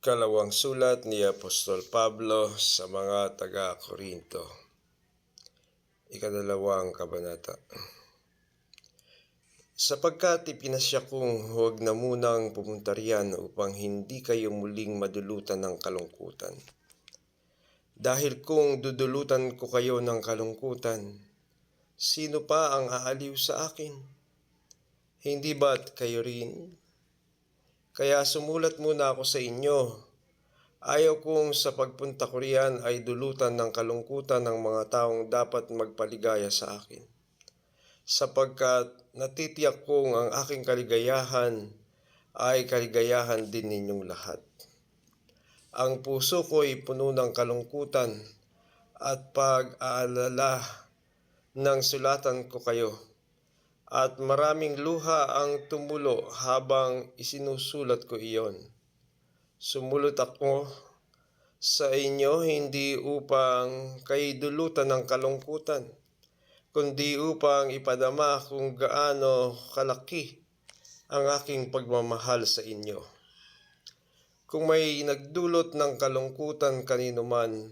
Ikalawang sulat ni Apostol Pablo sa mga taga-Korinto. Ikadalawang kabanata. Sapagkat ipinasya kong huwag na munang pumunta riyan upang hindi kayo muling madulutan ng kalungkutan. Dahil kung dudulutan ko kayo ng kalungkutan, sino pa ang aaliw sa akin? Hindi ba't kayo rin? Kaya sumulat muna ako sa inyo. Ayaw kong sa pagpunta ko riyan ay dulutan ng kalungkutan ng mga taong dapat magpaligaya sa akin. Sapagkat natitiyak kong ang aking kaligayahan ay kaligayahan din ninyong lahat. Ang puso ko'y puno ng kalungkutan at pag-aalala nang sulatan ko kayo. At maraming luha ang tumulo habang isinusulat ko iyon. Sumulat ako sa inyo hindi upang kayo dulutan ng kalungkutan, kundi upang ipadama kung gaano kalaki ang aking pagmamahal sa inyo. Kung may nagdulot ng kalungkutan kanino man,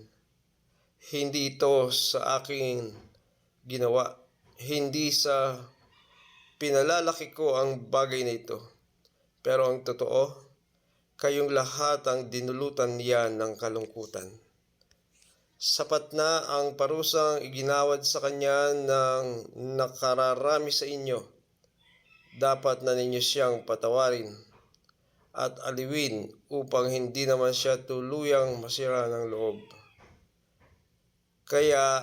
hindi ito sa aking ginawa, hindi sa pinalalaki ko ang bagay na ito. Pero ang totoo, kayong lahat ang dinulutan niya ng kalungkutan. Sapat na ang parusang iginawad sa kanya ng nakararami sa inyo. Dapat na ninyo siyang patawarin at aliwin upang hindi naman siya tuluyang masira ng loob. Kaya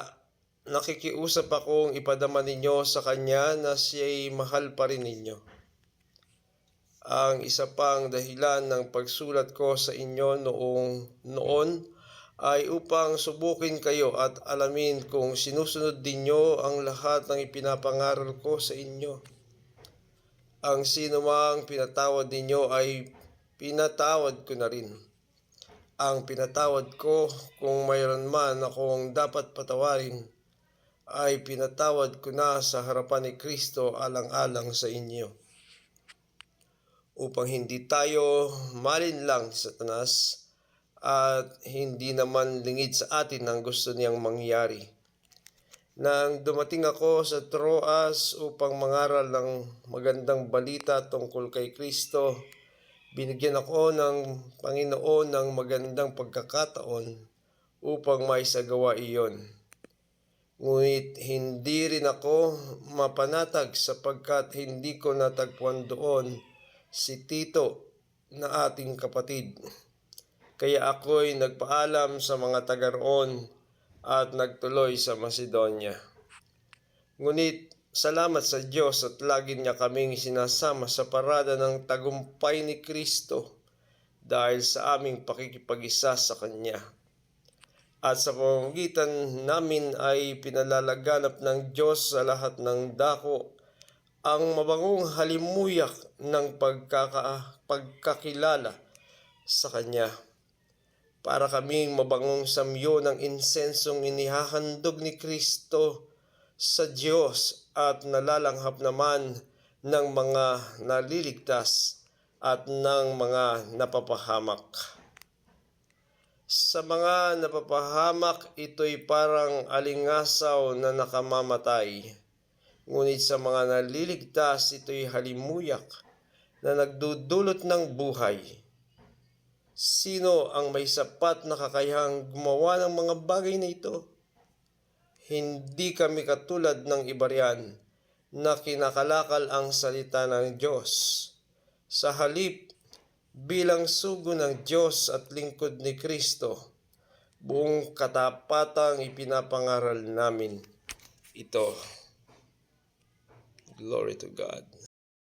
nakikiusap akong ipadama ninyo sa kanya na siya'y mahal pa rin ninyo. Ang isa pang dahilan ng pagsulat ko sa inyo noon ay upang subukin kayo at alamin kung sinusunod ninyo ang lahat ng ipinapangaral ko sa inyo. Ang sino mang pinatawad ninyo ay pinatawad ko na rin. Ang pinatawad ko, kung mayroon man akong dapat patawarin, ay pinatawad ko na sa harapan ni Kristo alang-alang sa inyo. Upang hindi tayo malinlang ni Satanas at hindi naman lingid sa atin ang gusto niyang mangyari. Nang dumating ako sa Troas upang mangaral ng magandang balita tungkol kay Kristo, binigyan ako ng Panginoon ng magandang pagkakataon upang maisagawa iyon. Ngunit hindi rin ako mapanatag sapagkat hindi ko natagpuan doon si Tito na ating kapatid. Kaya ako'y nagpaalam sa mga taga roon at nagtuloy sa Macedonia. Ngunit salamat sa Diyos at lagi niya kaming sinasama sa parada ng tagumpay ni Kristo dahil sa aming pakikipag-isa sa Kanya. At sa pamamagitan namin ay pinalalaganap ng Diyos sa lahat ng dako ang mabangong halimuyak ng pagkakilala sa Kanya. Para kaming mabangong samyo ng insensong inihahandog ni Kristo sa Diyos at nalalanghap naman ng mga naliligtas at ng mga napapahamak. Sa mga napapahamak, ito'y parang alingasaw na nakamamatay. Ngunit sa mga naliligtas, ito'y halimuyak na nagdudulot ng buhay. Sino ang may sapat na kakayahang gumawa ng mga bagay na ito? Hindi kami katulad ng iba riyan na kinakalakal ang salita ng Diyos. Sa halip, bilang sugo ng Diyos at lingkod ni Kristo, buong katapatang ipinapangaral namin ito. Glory to God.